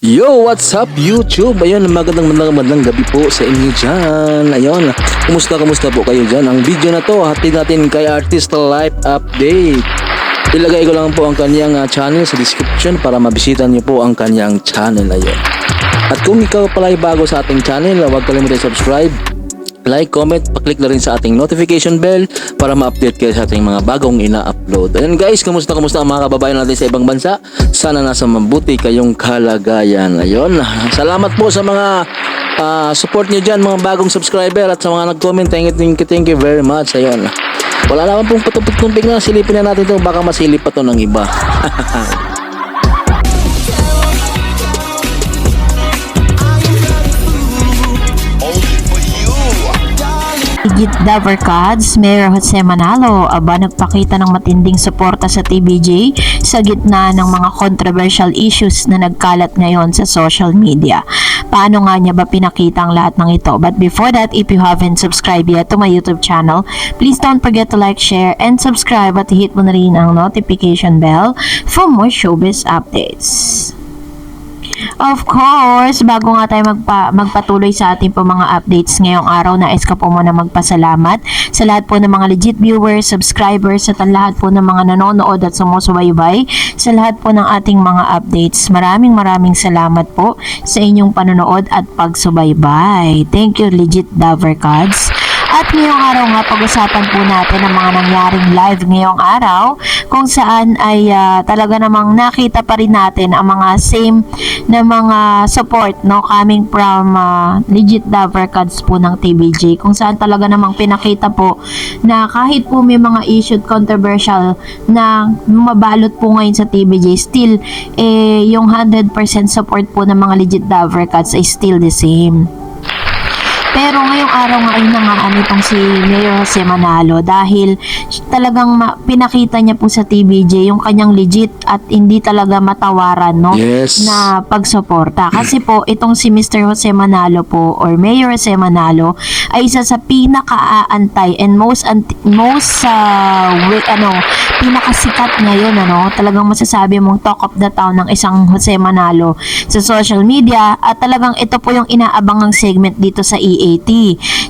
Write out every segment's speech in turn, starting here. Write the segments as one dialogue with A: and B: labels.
A: Yo, what's up YouTube? Ayun, magandang gabi po sa inyo dyan. Ayun, kumusta po kayo dyan? Ang video na to, hatid natin kay Artist Life Update. Ilagay ko lang po ang kanyang channel sa description para mabisita niyo po ang kanyang channel. Ayun. At kung ikaw pala ay bago sa ating channel, huwag kalimutan subscribe, like, comment, paklik na rin sa ating notification bell para ma-update kayo sa ating mga bagong ina-upload. Ayan guys, kumusta ang mga kababayan natin sa ibang bansa? Sana nasa mabuti kayong kalagayan. Ayun, salamat po sa mga support nyo dyan, mga bagong subscriber at sa mga nag-comment. Thank you very much. Ayun, wala naman pong patupik-tumpik na, silipin na natin ito, baka masilip pa to ng iba.
B: Higit Davercads, Mayor Jose Manalo, aba nagpakita ng matinding suporta sa TVJ sa gitna ng mga controversial issues na nagkalat ngayon sa social media. Paano nga niya ba pinakita ang lahat ng ito? But before that, if you haven't subscribed yet to my YouTube channel, please don't forget to like, share, and subscribe at hit mo na rin ang notification bell for more showbiz updates. Of course, bago nga tayo magpatuloy sa ating po mga updates ngayong araw, nais ko po muna magpasalamat sa lahat po ng mga legit viewers, subscribers, at ang lahat po ng mga nanonood at sumusubaybay sa lahat po ng ating mga updates. Maraming salamat po sa inyong panonood at pagsubaybay. Thank you, legit Davercads. At ngayong araw nga, pag-usapan po natin ang mga nangyaring live ngayong araw kung saan ay talaga namang nakita pa rin natin ang mga same na mga support, no, coming from legit Davercads po ng TVJ, kung saan talaga namang pinakita po na kahit po may mga issued controversial na mabalot po ngayon sa TVJ, still yung 100% support po ng mga legit Davercads ay still the same. Pero ngayong araw nga ay nangaan itong si Mayor Jose Manalo dahil talagang pinakita niya po sa TVJ yung kanyang legit at hindi talaga matawaran, no?
A: Yes.
B: Na pagsuporta. Kasi po itong si Mr. Jose Manalo po or Mayor Jose Manalo ay isa sa pinaka-aantay and pinakasikat ngayon, ano? Talagang masasabi mong talk of the town ng isang Jose Manalo sa social media at talagang ito po yung inaabangang segment dito sa EAT.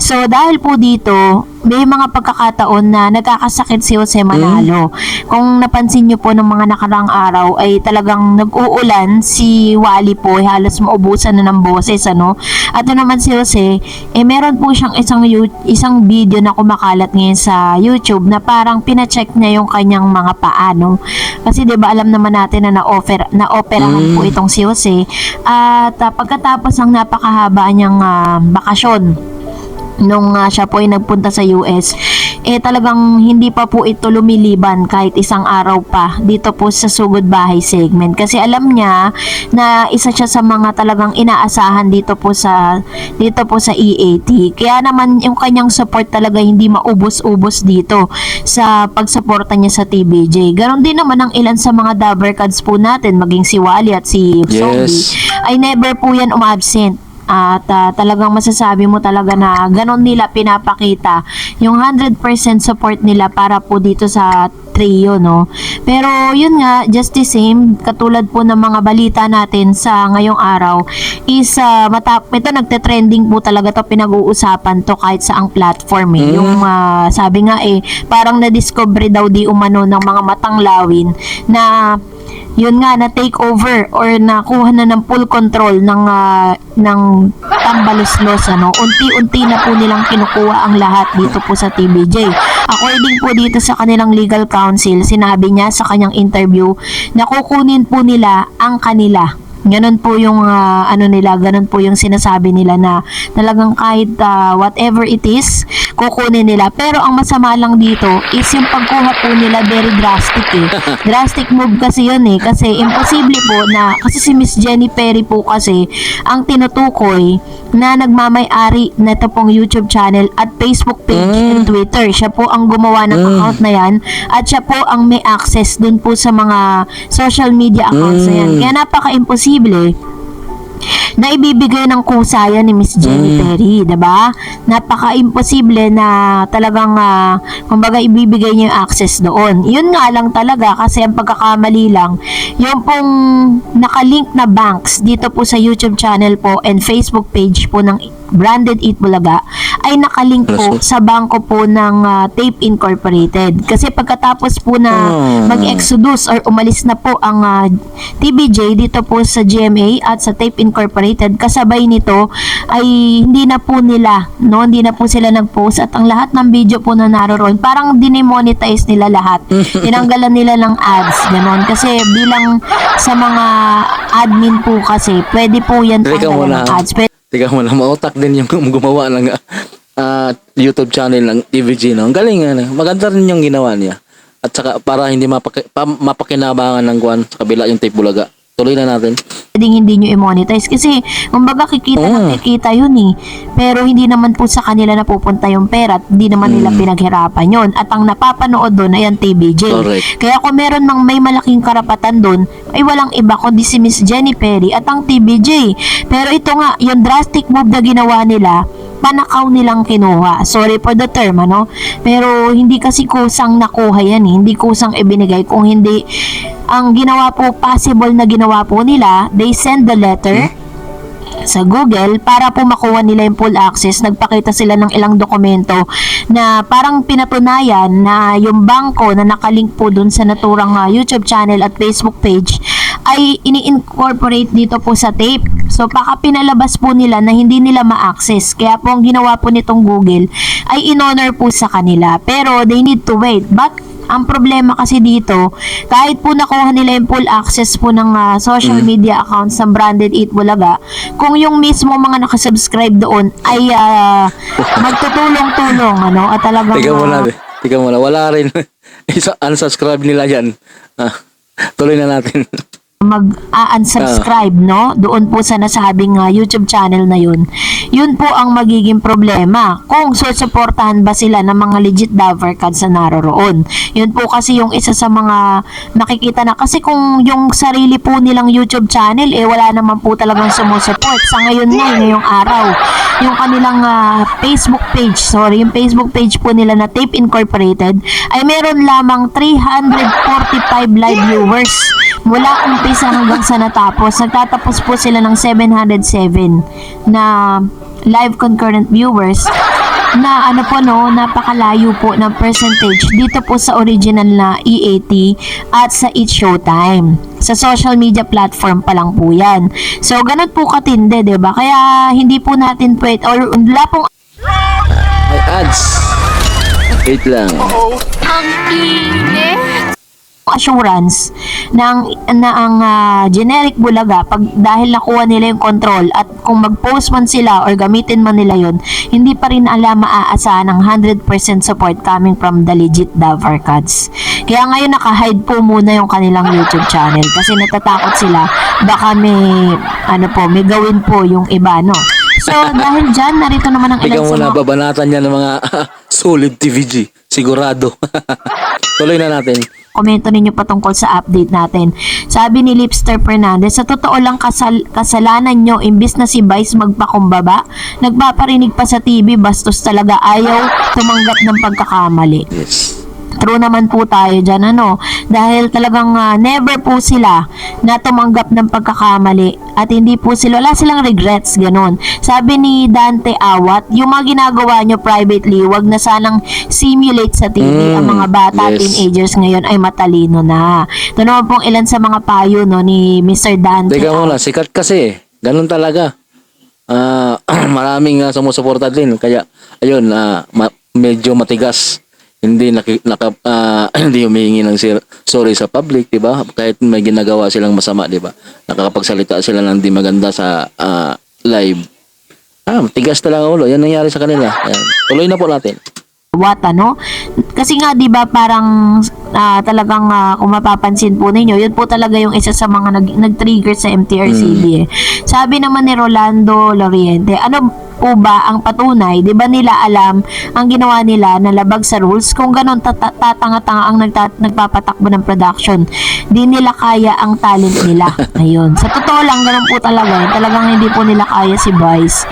B: So dahil po dito, may mga pagkakataon na nagkakasakit si Jose Manalo. Kung napansin nyo po ng mga nakaraang araw ay talagang nag-uulan si Wally po, halos maubusan na ng boses, ano? At naman si Jose, meron po siyang isang video na kumakalat ngayon sa YouTube na parang pina-check niya yung kanyang mga paano. Kasi 'di ba alam naman natin na na-operahan po itong si Jose at pagkatapos ng napakahaba niyang bakasyon nung siya po ay nagpunta sa US, talagang hindi pa po ito lumiliban kahit isang araw pa dito po sa Sugod Bahay segment kasi alam niya na isa siya sa mga talagang inaasahan dito po sa EAT. Kaya naman yung kanyang support talaga hindi maubos-ubos dito sa pagsuporta niya sa TVJ. Ganon din naman ang ilan sa mga Davercads po natin, maging si Wally at si Zombie, ay never po yan umabsent. At talagang masasabi mo talaga na ganon nila pinapakita yung 100% support nila para po dito sa trio, no? Pero yun nga, just the same, katulad po ng mga balita natin sa ngayong araw is ito nagte-trending po talaga to, pinag-uusapan to kahit sa ang platform yung sabi nga parang na-discover daw di umano ng mga matanglawin na yun nga, na take over or nakuha na ng full control ng Tambaloslos, ano? Unti-unti na po nilang kinukuha ang lahat dito po sa TVJ. According po dito sa kanilang legal counsel, sinabi niya sa kanyang interview na kukunin po nila ang kanila. Ganon po yung ganon po yung sinasabi nila na talagang kahit whatever it is, kukunin nila. Pero ang masama lang dito is yung pagkuha po nila very drastic Drastic move kasi yun kasi imposible po na, kasi si Miss Jenny Perry po kasi ang tinutukoy na nagmamay-ari na ito pong YouTube channel at Facebook page and Twitter. Siya po ang gumawa ng account na yan at siya po ang may access dun po sa mga social media accounts na yan. Kaya napaka-imposible na ibibigay ng kusaya ni Miss Jenny Perry, 'di ba? Napaka-imposible na talagang kumbaga ibibigay niya yung access doon. Yun nga lang talaga kasi ang pagkakamali lang yung pong nakalink na banks dito po sa YouTube channel po and Facebook page po ng Branded Eat Bulaga ay nakalink po sa bangko po ng Tape Incorporated. Kasi pagkatapos po na mag-exodus or umalis na po ang TBJ dito po sa GMA at sa Tape Incorporated, kasabay nito ay hindi na po sila nag-post at ang lahat ng video po na naroon parang dinemonetize nila lahat. Tinanggalan nila ng ads, ganon. Kasi bilang sa mga admin po kasi, pwede po yan tanggalan ng ads.
A: Teka mo lang, mautak din yung gumawa ng YouTube channel ng TVG. No? Ang galing nga. Maganda rin yung ginawa niya. At saka para hindi mapakinabangan ng Guan sa kabila yung Tape Bulaga. Tuloy na natin.
B: Pwedeng hindi nyo i-monetize kasi kumbaga kikita yun eh. Pero hindi naman po sa kanila napupunta yung pera at hindi naman nila pinaghirapan yun. At ang napapanood doon ay ang TBJ.
A: Correct.
B: Kaya kung meron mang may malaking karapatan doon, ay walang iba kundi si Miss Jenny Perry at ang TBJ. Pero ito nga, yung drastic move na ginawa nila, panakaw nilang kinuha. Sorry for the term, Pero hindi kasi kusang nakuha yan eh. Hindi kusang ibinigay. Kung hindi, ang ginawa po, possible na ginawa po nila, they send the letter sa Google para po makuha nila yung full access. Nagpakita sila ng ilang dokumento na parang pinatunayan na yung bangko na nakalink po dun sa naturang YouTube channel at Facebook page ay ini-incorporate dito po sa Tape. So, baka pinalabas po nila na hindi nila ma-access. Kaya po ang ginawa po nitong Google ay in-honor po sa kanila. Pero they need to wait. But ang problema kasi dito, kahit po nakuha nila yung full access po ng social media accounts ng Branded Eat Bulaga, kung yung mismo mga nakasubscribe doon ay magtutulong-tulong, at talagang...
A: Tika mo na, wala rin. Unsubscribe nila yan. Tuloy na natin.
B: Mag-unsubscribe, doon po sa nasabing YouTube channel na yun po ang magiging problema kung susuportahan ba sila ng mga legit Davercad sa naroroon. Yun po kasi yung isa sa mga nakikita na kasi kung yung sarili po nilang YouTube channel wala naman po talagang sumusupport sa ngayong araw. Yung kanilang Facebook page po nila na Tape Incorporated ay meron lamang 345 live viewers mula umpisa hanggang sa natapos. Nagtatapos po sila ng 707 na live concurrent viewers na napakalayo po ng percentage dito po sa original na EAT at sa It's Showtime. Sa social media platform pa lang po yan. So, ganun po katindi, diba? Kaya hindi po natin pwede, or wala pong
A: May ads. Wait lang.
B: ang assurance na ang generic Bulaga dahil nakuha nila yung control at kung mag-post man sila or gamitin man nila yun, hindi pa rin maaasahan ng 100% support coming from the legit Davercads. Kaya ngayon naka-hide po muna yung kanilang YouTube channel kasi natatakot sila baka may gawin po yung iba, So, dahil dyan, narito naman ang ilan
A: sa mga... babanatan niya ng mga solid TVG. Sigurado. Tuloy na natin.
B: Komento ninyo patungkol sa update natin. Sabi ni Lipster Fernandez, sa totoo lang kasalanan nyo, imbis na si Vice magpakumbaba, nagpaparinig pa sa TV, bastos talaga, ayaw tumanggap ng pagkakamali.
A: Yes.
B: True naman po tayo dyan, dahil talagang never po sila na tumanggap ng pagkakamali at hindi po wala silang regrets, ganon. Sabi ni Dante Awat, yung mga ginagawa nyo privately, wag na sanang simulate sa TV. Ang mga bata, teenagers ngayon ay matalino na. Ito naman pong ilan sa mga payo ni Mr. Dante.
A: Teka muna, sikat kasi. Ganon talaga. Maraming sumusuporta din. Kaya, ayun, medyo matigas. Hindi hindi humihingi ng sorry sa public, 'di ba? Kahit may ginagawa silang masama, 'di ba? Nakakapagsalita sila ng di maganda sa live. Tigas talaga ulo. Yan nangyari sa kanila. Ayan. Tuloy na po natin.
B: Kasi nga 'di ba parang talagang kung mapapansin po ninyo, yun po talaga yung isa sa mga nag-trigger sa MTRCB. Sabi naman ni Rolando Loriente, po ba ang patunay? Di ba nila alam ang ginawa nila na labag sa rules? Kung ganon, tatanga-tanga ang nagpapatakbo ng production. Di nila kaya ang talent nila. Ayun. Sa totoo lang, ganon po talaga. Talagang hindi po nila kaya si Vice.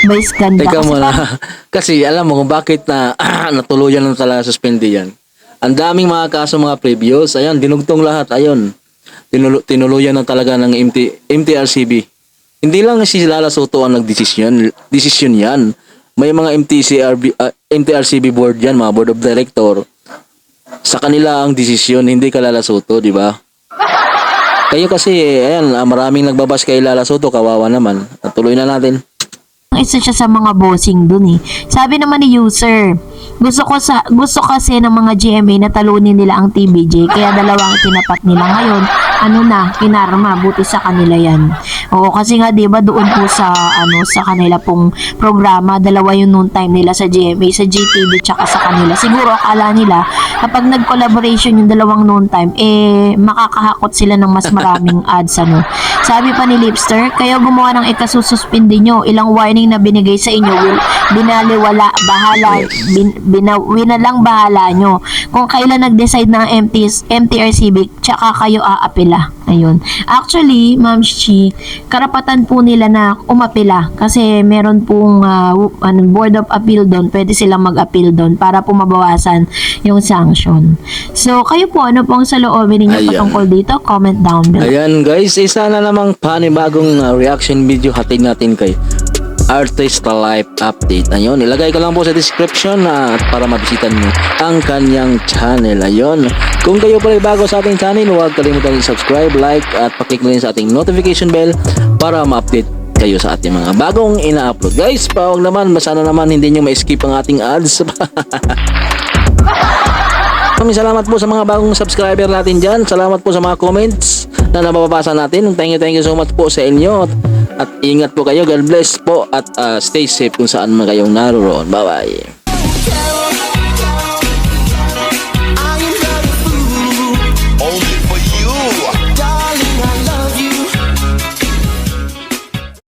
B: Vice ganda.
A: Teka
B: Kasi
A: muna. Kasi alam mo kung bakit na natuluyan na talaga suspende yan. Ang daming mga kaso, mga previous. Ayan, dinugtong lahat. Ayun. Tinuluyan na talaga ng MTRCB. Hindi lang si Lala Soto ang nagdesisyon. Desisyon yan. May mga MTRCB board yan, mga board of director. Sa kanila ang desisyon, hindi ka Lala Soto, di ba? Kayo kasi, ayan, maraming nagbabash kay Lala Soto, kawawa naman. Tuloy na natin.
B: isa siya sa mga bossing dun eh. Sabi naman ni user, gusto kasi ng mga GMA na talunin nila ang TBJ, kaya dalawang tinapat nila ngayon. Ano na, kinarma, buti sa kanila yan. Oo, kasi nga 'di ba doon po sa sa kanila pong programa, dalawa yung noon time nila sa GMA, sa GTV tsaka sa kanila. Siguro akala nila kapag nag-collaboration yung dalawang noon time, makakahakot sila ng mas maraming ads Sabi pa ni Lipster, kayo gumawa ng ikasususpindi nyo, ilang warning na binigay sa inyo, binaliwala, bahala, winalang bahala nyo. Kung kailan nag-decide ng MTRCB, tsaka kayo aapila. Ayun. Actually, Ma'am Chi, karapatan po nila na umapila kasi meron pong Board of Appeal doon, pwede silang mag-appeal doon para po mabawasan yung sanction. So, kayo po, ano pong saloobin ninyo patungkol dito? Comment down below.
A: Ayan guys, isa na namang panibagong reaction video hatid natin kay Artist Life Update. Ayun, ilagay ko lang po sa description para mabisitan nyo ang kanyang channel. Ayun, kung kayo pala bago sa ating channel, huwag kalimutan i-subscribe, like at paklik na rin sa ating notification bell para ma-update kayo sa ating mga bagong ina-upload. Guys, pawag naman, sana naman hindi nyo ma-skip ang ating ads. Maraming salamat po sa mga bagong subscriber natin dyan. Salamat po sa mga comments na nababasa natin. Thank you so much po sa inyo. At ingat po kayo. God bless po. At stay safe kung saan man kayong naroon. Bye-bye.